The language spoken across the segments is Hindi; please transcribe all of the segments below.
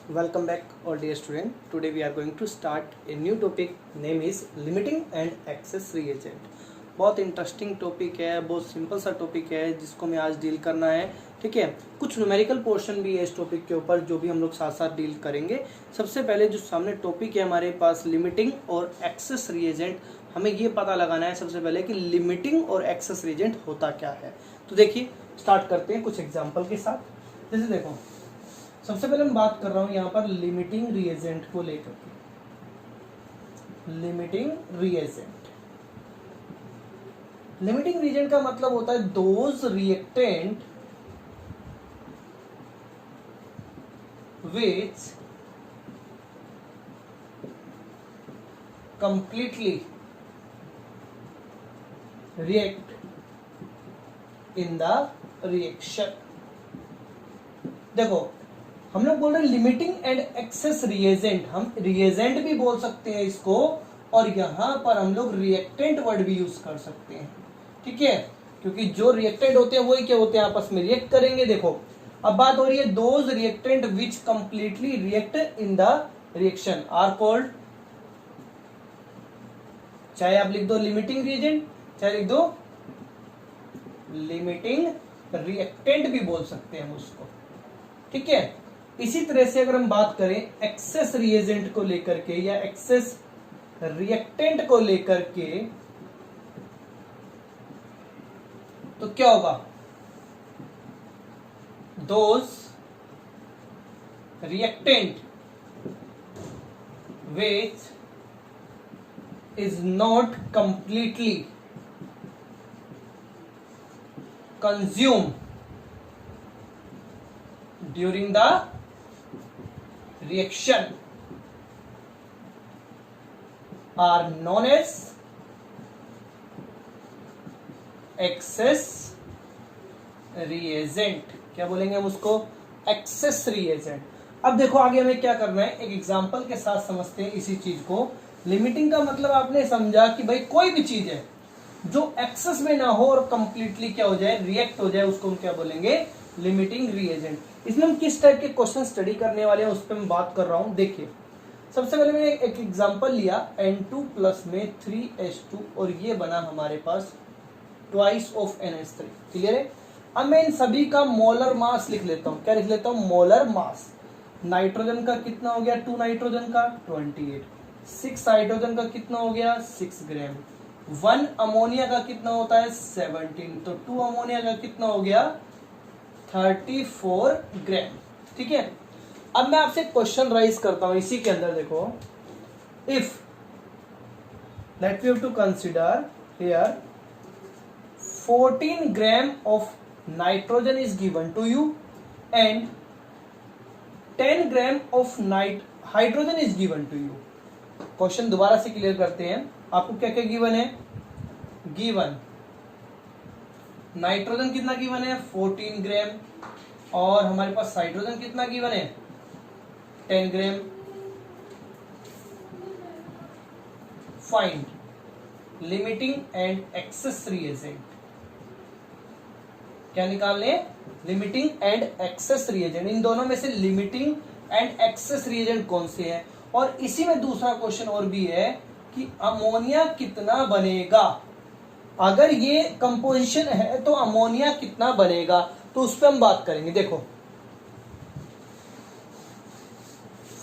Welcome back all dear student. Today we are going to start a new topic. Name is limiting and access reagent. बहुत इंटरेस्टिंग टॉपिक है, बहुत सिंपल सा टॉपिक है जिसको मैं आज डील करना है. ठीक है, कुछ न्यूमेरिकल पोर्शन भी है इस टॉपिक के ऊपर जो भी हम लोग साथ साथ डील करेंगे. सबसे पहले जो सामने टॉपिक है हमारे पास लिमिटिंग और एक्सेस रिएजेंट, हमें ये पता लगाना है सबसे पहले कि लिमिटिंग और एक्सेस रिएजेंट होता क्या है. तो देखिए स्टार्ट करते हैं कुछ एग्जाम्पल के साथ. जैसे देखो सबसे पहले मैं बात कर रहा हूं यहाँ पर लिमिटिंग रिएजेंट को लेकर के. लिमिटिंग रिएजेंट, लिमिटिंग रिएजेंट का मतलब होता है those reactant which completely react in the reaction. देखो हम लोग बोल रहे हैं लिमिटिंग एंड एक्सेस रिएजेंट, हम रिएजेंट भी बोल सकते हैं इसको और यहां पर हम लोग रिएक्टेंट वर्ड भी यूज कर सकते हैं. ठीक है, क्योंकि जो रिएक्टेंट होते हैं वही क्या होते हैं, आपस में रिएक्ट करेंगे. देखो अब बात हो रही है those reactant which completely react in the reaction are called, चाहे आप लिख दो लिमिटिंग रिएजेंट, चाहे लिख दो लिमिटिंग रिएक्टेंट भी बोल सकते हैं हम उसको. ठीक है, इसी तरह से अगर हम बात करें एक्सेस रिएजेंट को लेकर के या एक्सेस रिएक्टेंट को लेकर के तो क्या होगा, those reactant which is not completely consume during the reaction are known as excess reagent. क्या बोलेंगे हम उसको, excess reagent. अब देखो आगे हमें क्या करना है, एक एग्जांपल के साथ समझते हैं इसी चीज को. लिमिटिंग का मतलब आपने समझा कि भाई कोई भी चीज है जो एक्सेस में ना हो और कंप्लीटली क्या हो जाए, रिएक्ट हो जाए, उसको हम क्या बोलेंगे, लिमिटिंग रिएजेंट. इसमें हम किस टाइप के क्वेश्चन स्टडी करने वाले हैं उस पर मैं बात कर रहा हूं. देखिए सबसे पहले मैंने एक एग्जांपल लिया N2 प्लस में 3H2 और ये बना हमारे पास ट्वाइस ऑफ NH3. क्लियर है. अब मैं इन सभी का मोलर मास लिख लेता हूं. क्या लिख लेता हूं, मोलर मास. नाइट्रोजन का कितना हो गया, 2 नाइट्रोजन का 28, 6 हाइड्रोजन का कितना हो गया 6 ग्राम, 1 अमोनिया का कितना होता है 17, तो 2 अमोनिया का कितना हो गया 34 ग्राम. ठीक है, अब मैं आपसे क्वेश्चन राइज करता हूं इसी के अंदर. देखो if let we have to consider here 14 gram of nitrogen is given to you and 10 gram of hydrogen is given to you. Question दोबारा से क्लियर करते हैं. आपको क्या क्या गिवन है, गिवन नाइट्रोजन कितना गिवन है 14 ग्राम और हमारे पास हाइड्रोजन कितना गिवन है 10 gram. Find limiting and excess reagent. क्या निकालने, लिमिटिंग एंड एक्सेस रिएजेंट. इन दोनों में से लिमिटिंग एंड एक्सेस रिएजेंट कौन से हैं. और इसी में दूसरा क्वेश्चन और भी है कि अमोनिया कितना बनेगा, अगर ये कंपोजिशन है तो अमोनिया कितना बनेगा, तो उस पर हम बात करेंगे. देखो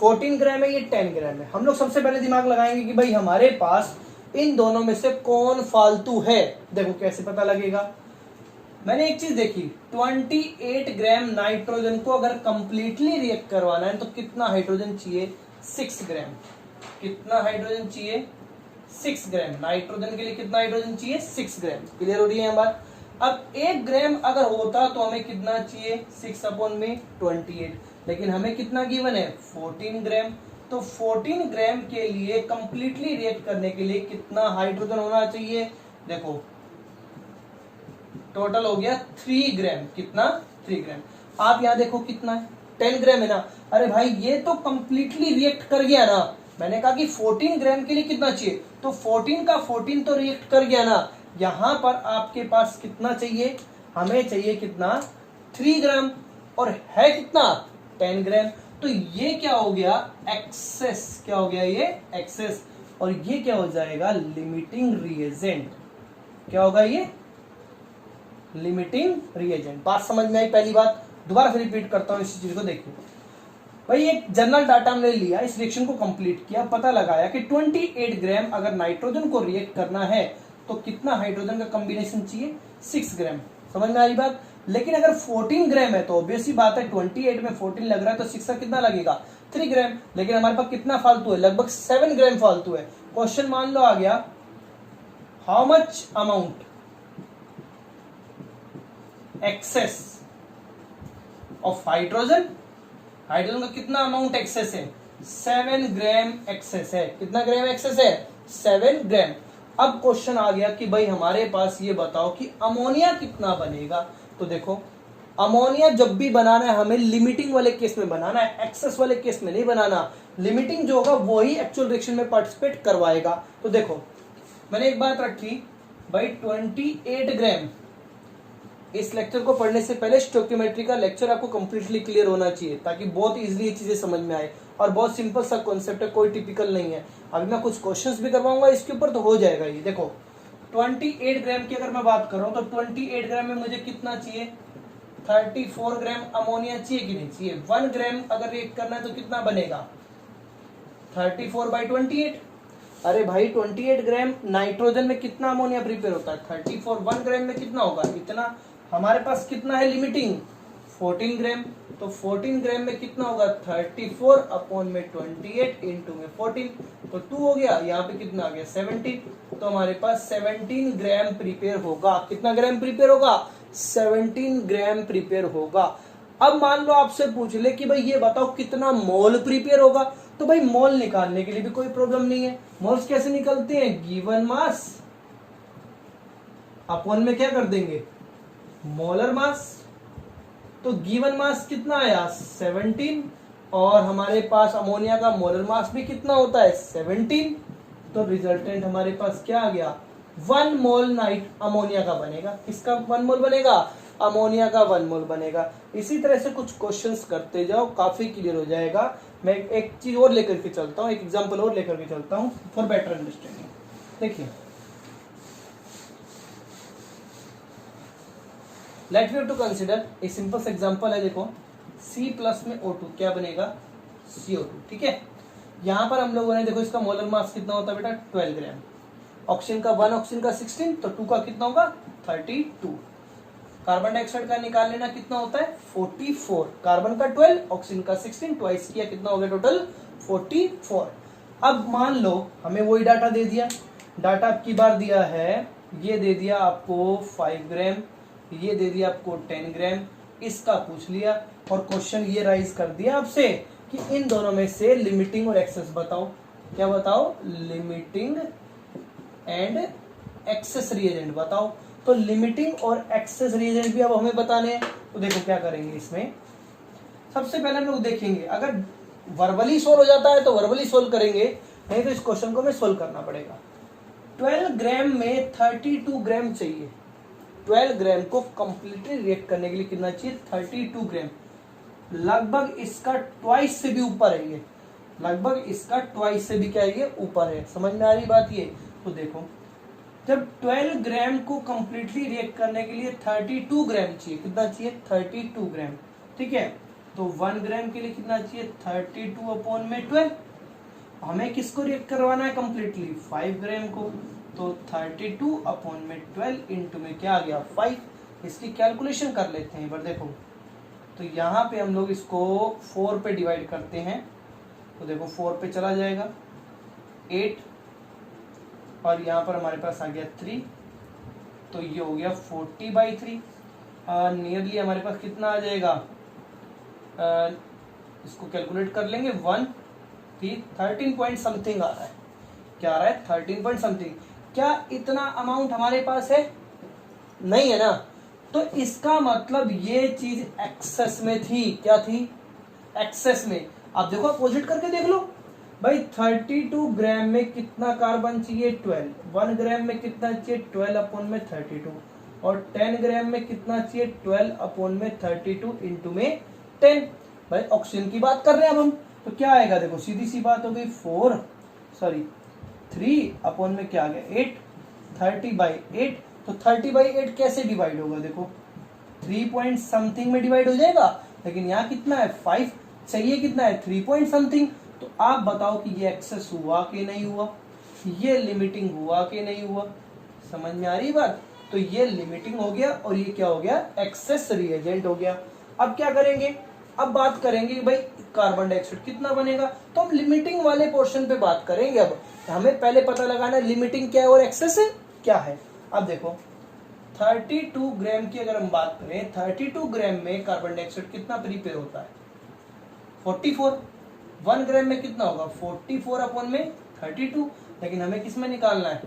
14 ग्राम है, ये 10 ग्राम है. हम लोग सबसे पहले दिमाग लगाएंगे कि भाई हमारे पास इन दोनों में से कौन फालतू है. देखो कैसे पता लगेगा, मैंने एक चीज देखी 28 ग्राम नाइट्रोजन को अगर कंप्लीटली रिएक्ट करवाना है तो कितना हाइड्रोजन चाहिए 6 ग्राम. कितना हाइड्रोजन चाहिए 6 ग्राम. नाइट्रोजन के लिए कितना हाइड्रोजन चाहिए 6 ग्राम. क्लियर हो रही है बात. अब 1 ग्राम अगर होता तो हमें कितना चाहिए 6/28, लेकिन हमें कितना गिवन है 14 ग्राम. तो 14 ग्राम के लिए कंप्लीटली रिएक्ट करने के लिए कितना हाइड्रोजन होना चाहिए. देखो टोटल हो गया 3 ग्राम. कितना 3 ग्राम. आप यहां देखो कितना है 10 ग्राम है ना. अरे भाई ये तो कंप्लीटली रिएक्ट कर गया ना. मैंने कहा कि 14 ग्राम के लिए कितना चाहिए, तो 14 का 14 तो रिएक्ट कर गया ना. यहां पर आपके पास कितना चाहिए, हमें चाहिए कितना 3 ग्राम और है कितना 10 ग्राम। तो ये क्या हो गया, एक्सेस। क्या हो गया ये, एक्सेस। और ये क्या हो जाएगा, लिमिटिंग रिएजेंट। क्या होगा ये, लिमिटिंग रिएजेंट। बात समझ में आई पहली बात। दोबारा फिर रिपीट करता हूं इसी चीज को, देखिए भाई एक जनरल डाटा हमने लिया, इस रिएक्शन को कंप्लीट किया, पता लगाया कि 28 ग्राम अगर नाइट्रोजन को रिएक्ट करना है तो कितना हाइड्रोजन का कॉम्बिनेशन चाहिए, 6 ग्राम। समझ में आ रही बात। लेकिन अगर 14 ग्राम है तो ऑब्वियस ही बात है 28 में 14 लग रहा है तो 6 का कितना लगेगा, 3 ग्राम। लेकिन हमारे पास कितना फालतू है, लगभग 7 ग्राम फालतू है। क्वेश्चन मान लो आ गया, how much amount access of hydrogen. Hydrogen का कितना अमाउंट एक्सेस है, 7 ग्राम एक्सेस है। कितना ग्राम एक्सेस है, 7 ग्राम। अब क्वेश्चन आ गया कि भाई हमारे पास ये बताओ कि अमोनिया कितना बनेगा। तो देखो अमोनिया जब भी बनाना है हमें लिमिटिंग वाले केस में बनाना है, एक्सेस वाले केस में नहीं बनाना। लिमिटिंग जो होगा वही एक्चुअल रिएक्शन में पार्टिसिपेट करवाएगा। तो देखो मैंने एक बात रखी भाई, 28 ग्राम। इस लेक्चर को पढ़ने से पहले स्टोइकियोमेट्री का लेक्चर आपको कंप्लीटली क्लियर होना चाहिए, ताकि बहुत इजीली ये चीजें समझ में आए। और बहुत सिंपल सा कॉन्सेप्ट है, कोई टिपिकल नहीं है। अभी मैं कुछ क्वेश्चंस भी करवाऊंगा इसके ऊपर, तो हो जाएगा ये। देखो 28 ग्राम की अगर मैं बात करूं तो 28 ग्राम में मुझे कितना चाहिए, 34 ग्राम अमोनिया चाहिए कि नहीं चाहिए। 1 ग्राम अगर रिएक्ट करना है तो कितना बनेगा, 34/28। अरे भाई 28 ग्राम नाइट्रोजन में कितना अमोनिया प्रिपेयर होता है, 34। 1 ग्राम में कितना होगा, इतना। हमारे पास कितना है लिमिटिंग, 14 ग्राम। तो 14 ग्राम में कितना होगा, 34/28 इंटू में 14, तो 2 हो गया। यहाँ पे कितना आ गया, 17। तो हमारे पास 17 ग्राम प्रिपेयर होगा। कितना ग्राम प्रिपेयर होगा, 17 ग्राम प्रिपेयर होगा। अब मान लो आपसे पूछ ले कि भाई ये बताओ कितना मोल प्रिपेयर होगा, तो भाई मोल निकालने के लिए भी कोई प्रॉब्लम नहीं है। मोल्स कैसे निकलते हैं, गिवन मास अपॉन में क्या कर देंगे, मोलर मास। तो गिवन मास कितना आया, 17। और हमारे पास अमोनिया का मोलर मास भी कितना होता है, 17। तो रिजल्टेंट हमारे पास क्या आ गया, 1 मोल नाइट अमोनिया का बनेगा। किसका 1 मोल बनेगा, अमोनिया का 1 मोल बनेगा। इसी तरह से कुछ क्वेश्चंस करते जाओ, काफी क्लियर हो जाएगा। मैं एक चीज और लेकर के चलता हूँ, एक एग्जांपल और लेकर के चलता हूँ फॉर बेटर अंडरस्टैंडिंग। देखिए let you to consider a simple example है। देखो C+ में O2 क्या बनेगा, CO2। ठीक है, यहां पर हम लोगों ने देखो इसका मोलर मास कितना होता है बेटा, 12 ग्राम। ऑक्सीजन का 1, ऑक्सीजन का 16, तो 2 का कितना होगा, 32। कार्बन डाइऑक्साइड का निकाल लेना कितना होता है, 44। कार्बन का 12, ऑक्सीजन का 16, ट्वाइस किया कितना हो गया टोटल, 44। अब मान लो हमें वही डाटा दे दिया। डाटा अब की बार दिया है, ये दे दिया आपको 5 ग्राम, ये दे दिया आपको 10 ग्राम। इसका पूछ लिया और क्वेश्चन ये राइज कर दिया आपसे कि इन दोनों में से लिमिटिंग और एक्सेस बताओ। क्या बताओ, लिमिटिंग एंड एक्सेस रिएजेंट बताओ। तो लिमिटिंग और एक्सेस रिएजेंट भी अब हमें बताने हैं। तो देखो क्या करेंगे इसमें, सबसे पहले हम लोग देखेंगे, अगर वर्बली सोल्व हो जाता है तो वर्बली सोल्व करेंगे, नहीं तो इस क्वेश्चन को हमें सोल्व करना पड़ेगा। 12 ग्राम में 32 ग्राम चाहिए। 12 ग्राम को कंप्लीटली रिएक्ट करने के लिए कितना चाहिए, 32 ग्राम। लगभग इसका ट्वाइस से भी ऊपर है ये, लगभग इसका ट्वाइस से भी क्या है ये ऊपर है। समझ में आ रही बात ये। तो देखो जब 12 ग्राम को कंप्लीटली रिएक्ट करने के लिए 32 ग्राम चाहिए, कितना चाहिए, 32 ग्राम। ठीक है, तो 1 ग्राम के लिए कितना चाहिए, 32/12। हमें किसको रिएक्ट करवाना है कंप्लीटली, 5 ग्राम को। तो 32/12 इंटू में क्या आ गया, 5। इसकी कैलकुलेशन कर लेते हैं एक बार। देखो तो यहाँ पे हम लोग इसको 4 पे डिवाइड करते हैं, तो देखो 4 पे चला जाएगा 8, और यहाँ पर हमारे पास आ गया 3, तो ये हो गया 40/3। नियरली हमारे पास कितना आ जाएगा, इसको कैलकुलेट कर लेंगे, 13 पॉइंट समथिंग आ रहा है। क्या आ रहा है, 13 पॉइंट समथिंग। क्या इतना अमाउंट हमारे पास है, नहीं है ना। तो इसका मतलब ये चीज एक्सेस में थी। क्या थी, एक्सेस में। आप देखो अपोजिट करके देख लो भाई, 32 ग्राम में कितना कार्बन चाहिए, 12। 1 ग्राम में कितना चाहिए, 12/32। और 10 ग्राम में कितना चाहिए, 12/32 इंटू में 10। भाई ऑक्सीजन की बात कर रहे हैं अब हम, तो क्या आएगा देखो सीधी सी बात हो गई 3 अपॉन में क्या आ गया 8, 30/8। तो 30/8 कैसे डिवाइड होगा देखो 3 पॉइंट समथिंग में डिवाइड हो जाएगा, लेकिन यहाँ कितना है 5, चाहिए कितना है 3 पॉइंट समथिंग। तो आप बताओ कि ये एक्सेस हुआ कि नहीं हुआ, ये लिमिटिंग हुआ कि नहीं हुआ, समझ में आ रही बात। तो ये लिमिटिंग हो गया और ये क्या हो गया एक्सेस रिएजेंट हो गया। अब क्या करेंगे, अब बात करेंगे भाई कार्बन डाइऑक्साइड कितना बनेगा, तो हम लिमिटिंग वाले पोर्शन पे बात करेंगे। अब हमें पहले पता लगाना लिमिटिंग क्या है और एक्सेस क्या है। अब देखो 32 ग्राम की अगर हम बात करें, 32 ग्राम में कार्बन डाइऑक्साइड कितना प्रिपेयर होता है 44। 1 ग्राम में कितना होगा 44 अपॉन में 32, लेकिन हमें किस में निकालना है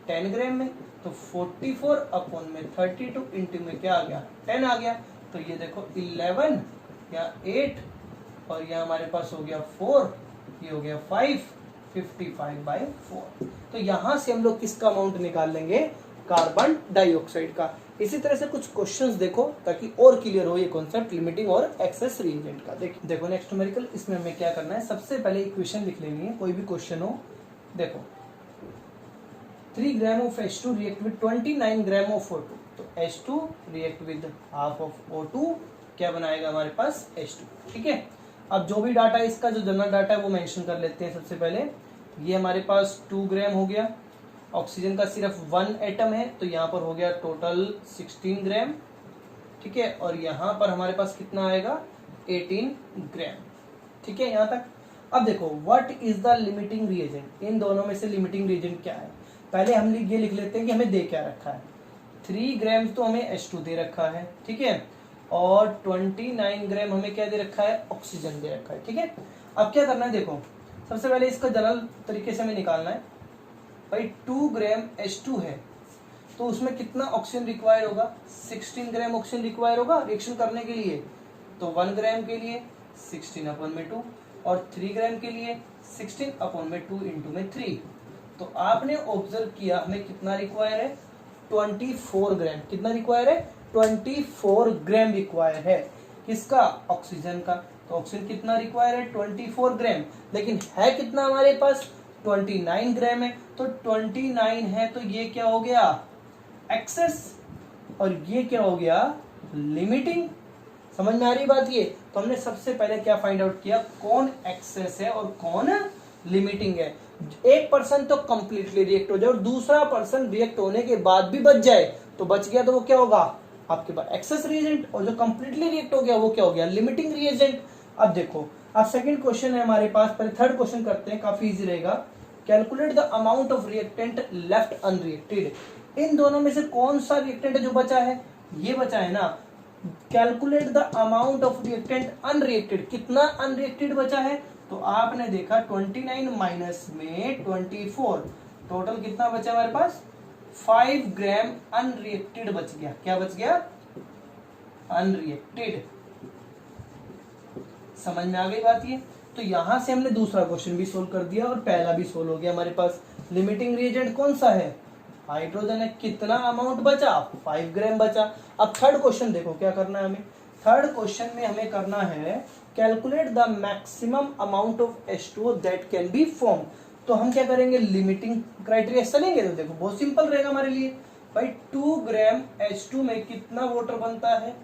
10 ग्राम में। तो 44 अपॉन में 32 इंटू में क्या आ गया 10 आ गया। तो ये देखो 11 या 8 और यहाँ हमारे पास हो गया 4, ये हो गया 5, 55/4। तो यहाँ से हम लोग किसका अमाउंट निकाल लेंगे कार्बन डाइऑक्साइड का। इसी तरह से कुछ क्वेश्चंस देखो ताकि और क्लियर हो ये कॉन्सेप्ट लिमिटिंग और एक्सेस रिएजेंट का। देखो नेक्स्ट न्यूमेरिकल, इसमें हमें क्या करना है, सबसे पहले इक्वेशन लिख लेनी है, कोई भी क्वेश्चन हो। देखो 3 gram of H2 react with 29 gram of O2, तो H2 react with half of O2 क्या बनाएगा हमारे पास H2। ठीक है, अब जो भी डाटा है इसका जो जनरल डाटा है वो मेंशन कर लेते हैं। सबसे पहले ये हमारे पास 2 ग्राम हो गया, ऑक्सीजन का सिर्फ 1 एटम है तो यहाँ पर हो गया टोटल 16 ग्राम। ठीक है, और यहाँ पर हमारे पास कितना आएगा 18 ग्राम। ठीक है यहाँ तक। अब देखो what is the limiting reagent, इन दोनों में से लिमिटिंग रिएजेंट क्या है। पहले हम ये लिख लेते हैं कि हमें दे क्या रखा है, 3 ग्राम तो हमें H2 दे रखा है। ठीक है, और 29 ग्राम हमें क्या दे रखा है ऑक्सीजन दे रखा है। ठीक है, अब क्या करना है देखो सबसे पहले इसका जनरल तरीके से हमें निकालना है। भाई 2 ग्राम H2 है तो उसमें कितना ऑक्सीजन रिक्वायर होगा 16 ग्राम ऑक्सीजन रिक्वायर होगा रिएक्शन करने के लिए। तो 1 ग्राम के लिए 16 अपॉन में 2 और 3 ग्राम के लिए 16 अपॉन में 2 इंटू में 3। तो आपने ऑब्जर्व किया हमें कितना रिक्वायर है 24 ग्राम। कितना रिक्वायर है 24 ग्राम रिक्वायर है किसका ऑक्सीजन का। तो ऑक्सीजन कितना रिक्वायर है 24 ग्राम, लेकिन है कितना हमारे पास 29 ग्राम है। तो 29 है तो ये क्या हो गया एक्सेस और ये क्या हो गया लिमिटिंग। समझ में आ रही बात ये। तो हमने सबसे पहले क्या फाइंड आउट किया कौन एक्सेस है और कौन लिमिटिंग है। एक पर्सन तो कंप्लीटली रिएक्ट हो जाए और दूसरा पर्सन रिएक्ट होने के बाद भी बच जाए, तो बच गया तो वो क्या होगा आपके पास एक्सेस रिएजेंट, और जो कंप्लीटली रिएक्ट हो गया वो क्या हो गया लिमिटिंग रिएजेंट। अब देखो अब सेकंड क्वेश्चन है हमारे पास, पहले थर्ड क्वेश्चन करते हैं, काफी इजी रहेगा। Calculate the amount of reactant left unreacted. इन दोनों में से कौन सा रिएक्टेंट जो बचा है, ये बचा है ना। Calculate the amount of reactant unreacted, कितना अनरिएक्टेड बचा है। तो आपने देखा 29 माइनस में 24, टोटल कितना बचा हमारे पास 5 ग्राम अनरिएक्टेड बच गया। क्या बच गया अनरिएक्टेड। समझ में आ गई बात ये। तो यहां से हमने दूसरा क्वेश्चन भी सोल्व कर दिया और पहला भी सोल्व हो गया हमारे पास। लिमिटिंग रिएजेंट कौन सा है हाइड्रोजन है, कितना अमाउंट बचा 5 ग्राम बचा। अब थर्ड क्वेश्चन देखो क्या करना है हमें। थर्ड क्वेश्चन में हमें करना है calculate the maximum amount of H2O that can be form. तो हम क्या करेंगे लिमिटिंग क्राइटेरिया चलेंगे। तो देखो बहुत सिंपल रहेगा हमारे लिए। भाई 2 ग्राम H2 में कितना वाटर बनता है,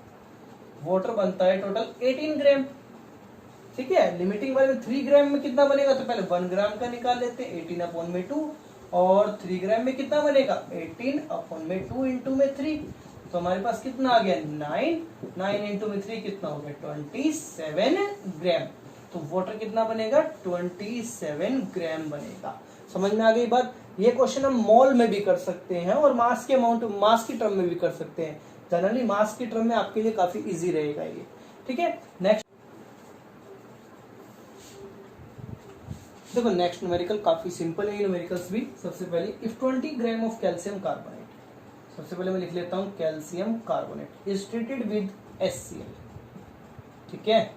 वाटर बनता है टोटल 18 ग्राम। ठीक है, लिमिटिंग वाले में 3 ग्राम में कितना बनेगा, तो पहले 1 ग्राम का निकाल लेते हैं 18 अपॉन में 2, और 3 ग्राम में कितना बनेगा 18 अपॉन में 2 इंटू में 3। तो हमारे पास कितना आ गया 9 इंटू में 3 कितना हो गया 27 ग्राम। तो वाटर कितना बनेगा 27 ग्राम बनेगा। समझ में आ गई बात। ये क्वेश्चन हम मोल में भी कर सकते हैं और मास के अमाउंट मास की टर्म में भी कर सकते हैं। जनरली मास की टर्म में आपके लिए काफी इजी रहेगा ये। ठीक है, नेक्स्ट देखो नेक्स्ट न्यूमेरिकल काफी सिंपल है ये न्यूमेरिकल्स भी। सबसे पहले if 20 gram of calcium carbonate, सबसे पहले मैं लिख लेता हूं calcium carbonate is treated with HCl। ठीक है,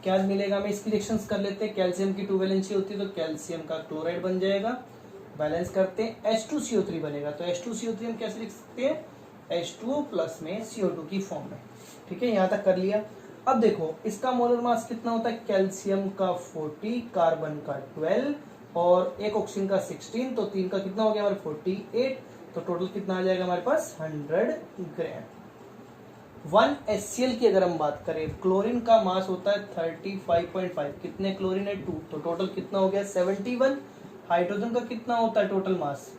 क्या मिलेगा हमें इसकी रिएक्शंस कर लेते हैं। कैल्शियम की 2 वैलेंसी होती है तो कैल्शियम का क्लोराइड बन जाएगा, बैलेंस करते हैं H2CO3 बनेगा। तो H2CO3 हम कैसे लिख सकते हैं H2O प्लस में CO2 की फॉर्म में। ठीक है, यहाँ तक कर लिया। अब देखो इसका मोलर मास कितना होता है, कैल्शियम का 40, कार्बन का 12 और एक ऑक्सीजन का 16, तो 3 का कितना हो गया हमारे 48, तो टोटल कितना आ जाएगा हमारे पास 100 ग्राम। 1 HCl की अगर हम बात करें, क्लोरीन का मास होता है 35.5, कितने क्लोरीन है 2, तो टोटल कितना हो गया 71। हाइड्रोजन का कितना होता है टोटल मास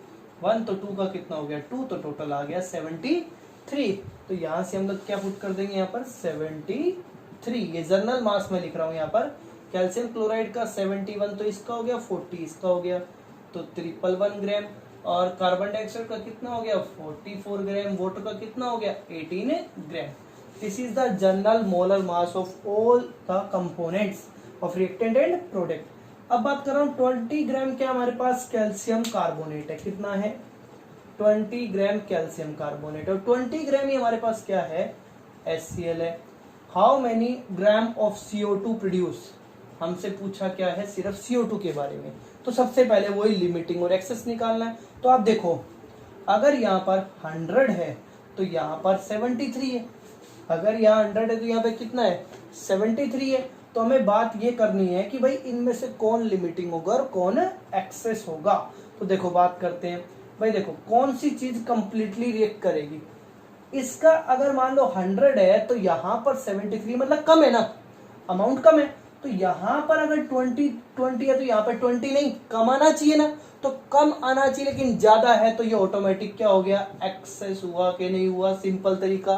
1, तो 2 का कितना हो गया 2, तो टोटल आ गया 73। तो यहाँ से हम लोग क्या पुट कर देंगे यहाँ पर 73, ये जर्नल मास में लिख रहा हूँ यहाँ पर। कैल्शियम क्लोराइड का 71, तो इसका हो गया 40, इसका हो गया तो 111 ग्राम, और कार्बन डाइऑक्साइड का कितना हो गया 44 ग्राम, वाटर का कितना हो गया 18 gram. This is the general molar mass of all the components of reactant and product. अब बात कर रहा हूँ 20 ग्राम क्या हमारे पास कैल्शियम कार्बोनेट है, कितना है 20 ग्राम कैल्शियम कार्बोनेट, और 20 ग्राम ही हमारे पास क्या है HCl है। How many gram of CO2 produce, हमसे पूछा क्या है सिर्फ CO2 के बारे में, तो सबसे पहले वही लिमिटिंग और एक्सेस निकालना है। तो आप देखो अगर यहाँ पर 100 है तो यहाँ पर 73 है, अगर यहाँ 100 है तो यहाँ पे कितना है 73 है। तो हमें बात ये करनी है कि भाई इनमें से कौन लिमिटिंग होगा और कौन एक्सेस होगा। तो देखो बात करते हैं भाई, देखो कौन सी चीज कंप्लीटली रिएक्ट करेगी। इसका अगर मान लो 100 है तो यहाँ पर 73 मतलब कम है ना, अमाउंट कम है, तो यहाँ पर अगर 20 है तो यहाँ पर 20 नहीं, कम आना चाहिए ना, तो कम आना चाहिए लेकिन ज्यादा है, तो ये ऑटोमेटिक क्या हो गया एक्सेस हुआ कि नहीं हुआ। सिंपल तरीका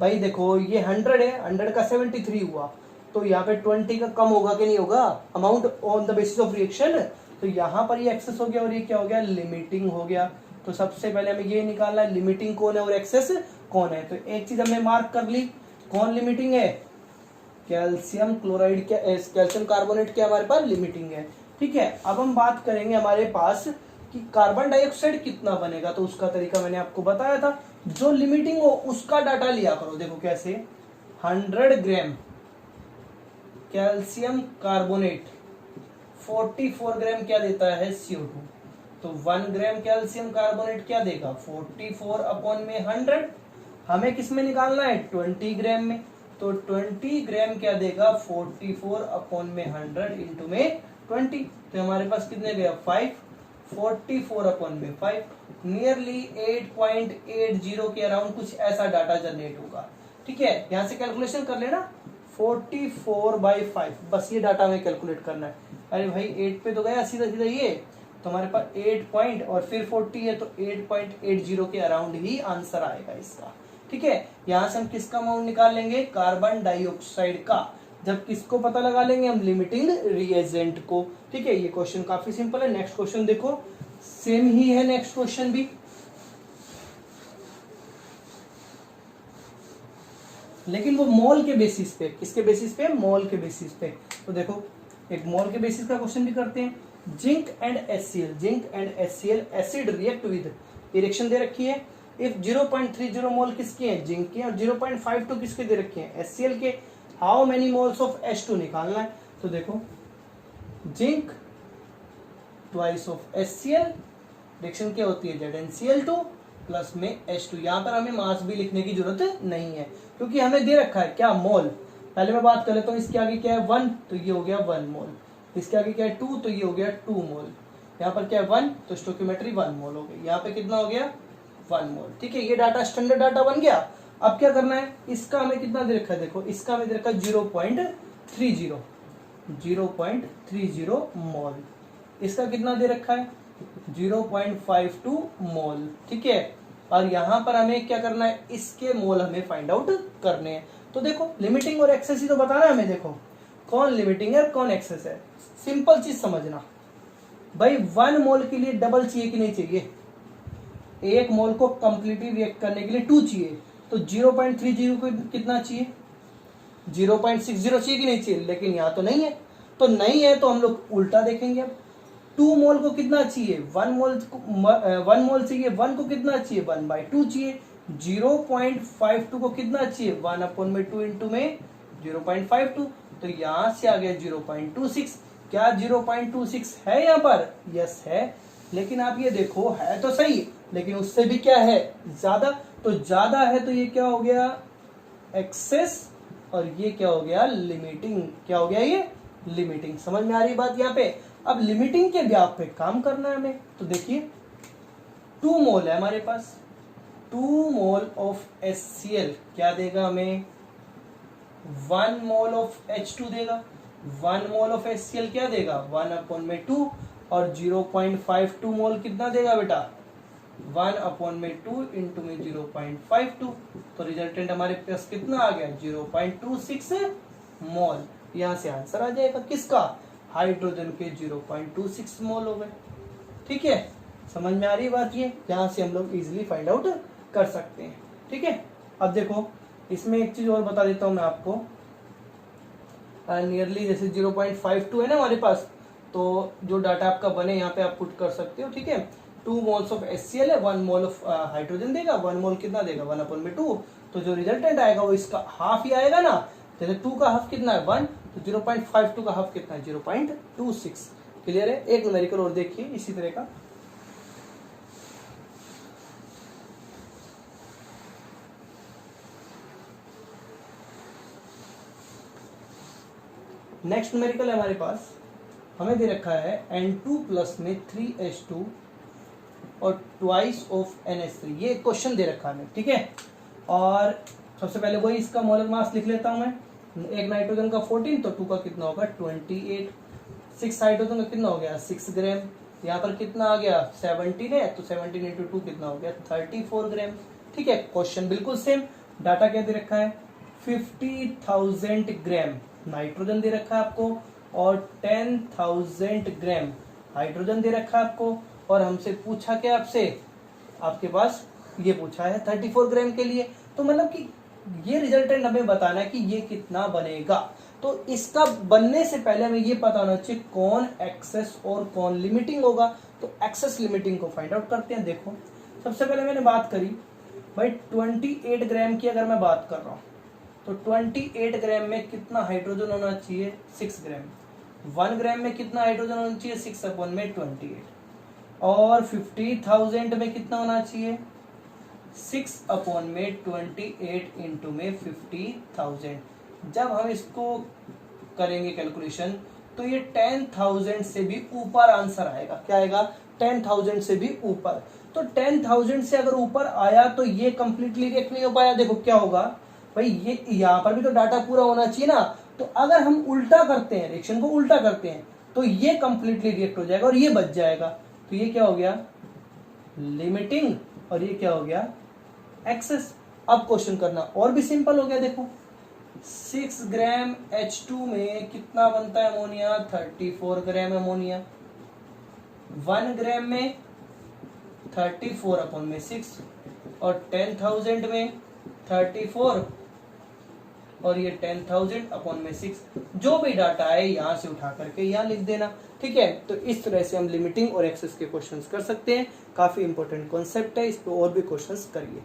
भाई, देखो ये 100 है, 100 का 73 हुआ, तो यहाँ पे 20 का कम होगा कि नहीं होगा, amount on the basis of reaction, तो यहाँ पर ये एक्सेस हो गया और ये क्या हो गया लिमिटिंग हो गया। तो सबसे पहले हमें ये निकालना है लिमिटिंग कौन है और एक्सेस कौन है। तो एक चीज हमने मार्क कर ली, कौन लिमिटिंग है, कैल्शियम क्लोराइड क्या, कैल्शियम कार्बोनेट क्या हमारे पास लिमिटिंग है। ठीक है, अब हम बात करेंगे हमारे पास कि कार्बन डाइऑक्साइड कितना बनेगा, तो उसका तरीका मैंने आपको बताया था, जो लिमिटिंग हो उसका डाटा लिया करो। देखो कैसे, 100 ग्राम कैल्शियम कार्बोनेट 44 ग्राम क्या देता है CO2, तो 1 ग्राम कैल्शियम कार्बोनेट क्या देगा 44 अपॉन में 100, हमें किस में निकालना है 20 ग्राम में, तो 20 ग्राम क्या देगा 44 अपॉन में 100 इंटू में 20, तो हमारे पास कितने गया 5, 44 अपॉन में 5, नियरली 8.80 के अराउंड कुछ ऐसा डाटा जनरेट होगा। ठीक है, यहाँ से कैलकुलेशन कर लेना 44/5, बस ये डाटा हमें कैलकुलेट करना है। अरे भाई 8 पे तो गया सीधा सीधा ये, तो हमारे पास 8 पॉइंट और फिर 40 है तो 8.80 के अराउंड ही आंसर आएगा इसका। ठीक है, यहां से हम किसका अमाउंट निकाल लेंगे कार्बन डाइऑक्साइड का, जब किसको पता लगा लेंगे हम लिमिटिंग रिएजेंट को। ठीक है, ये क्वेश्चन काफी सिंपल है। नेक्स्ट क्वेश्चन देखो, सेम ही है नेक्स्ट क्वेश्चन भी, लेकिन वो मोल के बेसिस पे, किसके बेसिस पे मोल के बेसिस पे। तो देखो एक मोल के बेसिस का क्वेश्चन भी करते हैं। Zinc and HCl, zinc and HCl acid react with, reaction दे रखी है। इफ 0.30 मोल किसके हैं जिंक के और 0.52 किसके दे रखे हैं HCl के, how many moles of H2 निकालना है। तो देखो zinc twice of HCl, reaction क्या होती है ZnCl2 प्लस में H2। यहाँ पर हमें मास भी लिखने की जरूरत नहीं है क्योंकि हमें दे रखा है क्या मोल। पहले मैं बात कर लेता हूँ, इसके आगे क्या है 1, तो ये हो गया 1 मोल, इसके आगे क्या है 2, तो ये हो गया 2 मोल, यहाँ पर क्या है 1, तो स्टोइकियोमेट्री 1 मोल हो गई, यहाँ पे कितना हो गया 1 मोल। ठीक है, ये डाटा स्टैंडर्ड डाटा बन गया। अब क्या करना है, इसका हमें कितना दे रखा है, देखो इसका हमें दे रखा है 0.30 मोल, इसका कितना दे रखा है 0.52 मोल। ठीक है, और यहाँ पर हमें क्या करना है, इसके मोल हमें फाइंड आउट करने हैं। तो देखो लिमिटिंग और एक्सेस ही तो बताना है हमें, देखो कौन लिमिटिंग है कौन एक्सेस है। सिंपल चीज समझना भाई, 1 मोल के लिए डबल चाहिए कि नहीं चाहिए, 1 मोल को कंप्लीटली रिएक्ट करने के लिए 2 चाहिए, तो 0.30 को कितना चाहिए 0.60 चाहिए कि नहीं चाहिए, लेकिन यहाँ तो नहीं है, तो नहीं है तो हम लोग उल्टा देखेंगे। अब 2 मोल को कितना चाहिए 1 मोल चाहिए, 1 को कितना चाहिए 1/2 चाहिए, 0.52 को कितना चाहिए 1/2 इंटू में 0.52, तो यहाँ से आ गया 0.26। क्या 0.26 है यहाँ पर, यस है, लेकिन आप ये देखो है तो सही, लेकिन उससे भी क्या है ज्यादा, तो ज्यादा है तो ये क्या हो गया एक्सेस, और ये क्या हो गया, लिमिटिंग। क्या हो गया ये, लिमिटिंग। समझ में आ रही बात यहाँ पे। अब लिमिटिंग के ब्याप पे काम करना है हमें। तो देखिए 2 मोल है हमारे पास, 2 मोल ऑफ HCl क्या देगा हमें, 1 मोल ऑफ H2 देगा। 1 मोल ऑफ HCl क्या देगा, 1/2, और 0.52 मोल कितना देगा बेटा, 1/2 इंटू में 0.52। तो रिजल्टेंट हमारे पास कितना आ गया, 0.26 मोल। यहां से आंसर आ जाएगा किसका, हाइड्रोजन के 0.26 मोल हो गए। ठीक है, समझ में आ रही बात ये। यहां से हम लोग इजिली फाइंड आउट कर सकते हैं। ठीक है, अब देखो इसमें एक चीज और बता देता हूं मैं आपको। नियरली जैसे 0.52 है ना हमारे पास, तो जो डाटा आपका बने यहाँ पे आप पुट कर सकते हो। ठीक है, 2 मोल्स ऑफ HCl है, 1 मोल ऑफ हाइड्रोजन देगा। 1 मोल कितना देगा, 1/2। तो जो रिजल्टेंट आएगा वो इसका हाफ ही आएगा ना। जैसे 2 का हाफ कितना है 1, तो 0.52 का हाफ कितना है 0.26। क्लियर है। एक न्यूमेरिकल और देखिए इसी तरह का। नेक्स्ट न्यूमेरिकल है हमारे पास, हमें दे रखा है N2 प्लस में 3H2 और ट्वाइस ऑफ NH3। ये क्वेश्चन दे रखा है। ठीक है, और सबसे पहले वही इसका मोलर मास लिख लेता हूं मैं। एक नाइट्रोजन का 14, तो 2 का कितना होगा 28। 6 हाइड्रोजन का कितना हो गया 6 ग्राम। यहाँ पर कितना आ गया 17 है, तो 17 इंटू 2 कितना हो गया 34 ग्राम। ठीक है, क्वेश्चन बिल्कुल सेम। डाटा क्या दे रखा है, 50,000 ग्राम नाइट्रोजन दे रखा है आपको, और 10,000 ग्राम हाइड्रोजन दे रखा है आपको। और हमसे पूछा क्या, आपसे आपके पास ये पूछा है 34 ग्राम के लिए। तो मतलब कि ये रिजल्टेंट हमें बताना है कि ये कितना बनेगा। तो इसका बनने से पहले हमें ये पता होना चाहिए कौन एक्सेस और कौन लिमिटिंग होगा। तो एक्सेस लिमिटिंग को फाइंड आउट करते हैं। देखो सबसे पहले मैंने बात करी भाई 28 ग्राम की। अगर मैं बात कर रहा हूँ तो 28 ग्राम में कितना हाइड्रोजन होना चाहिए 6 ग्राम। 1 ग्राम में कितना हाइड्रोजन होना चाहिए 6/28। और 50,000 में कितना होना चाहिए 6/28 इंटू में 50,000। जब हम इसको करेंगे कैलकुलेशन तो ये 10,000 से भी ऊपर आंसर आएगा। क्या आएगा 10,000 से भी ऊपर। तो 10,000 से अगर ऊपर आया तो ये कंप्लीटली रिएक्ट नहीं हो पाया। देखो क्या होगा भाई, ये यहाँ पर भी तो डाटा पूरा होना चाहिए ना। तो अगर हम उल्टा करते हैं, रिएक्शन को उल्टा करते हैं, तो ये कंप्लीटली रिएक्ट हो जाएगा और ये बच जाएगा। तो ये क्या हो गया लिमिटिंग, और ये क्या हो गया एक्सेस। अब क्वेश्चन करना और भी सिंपल हो गया। देखो 6 ग्राम H2 में कितना बनता है अमोनिया 34 ग्राम अमोनिया। 1 ग्राम में 34/6 और 10,000 में 34 और ये 10,000/6। जो भी डाटा है यहां से उठा करके यहां लिख देना। ठीक है, तो इस तरह से हम लिमिटिंग और एक्सेस के क्वेश्चंस कर सकते हैं। काफी इंपॉर्टेंट कॉन्सेप्ट है, इस पर और भी क्वेश्चंस करिए।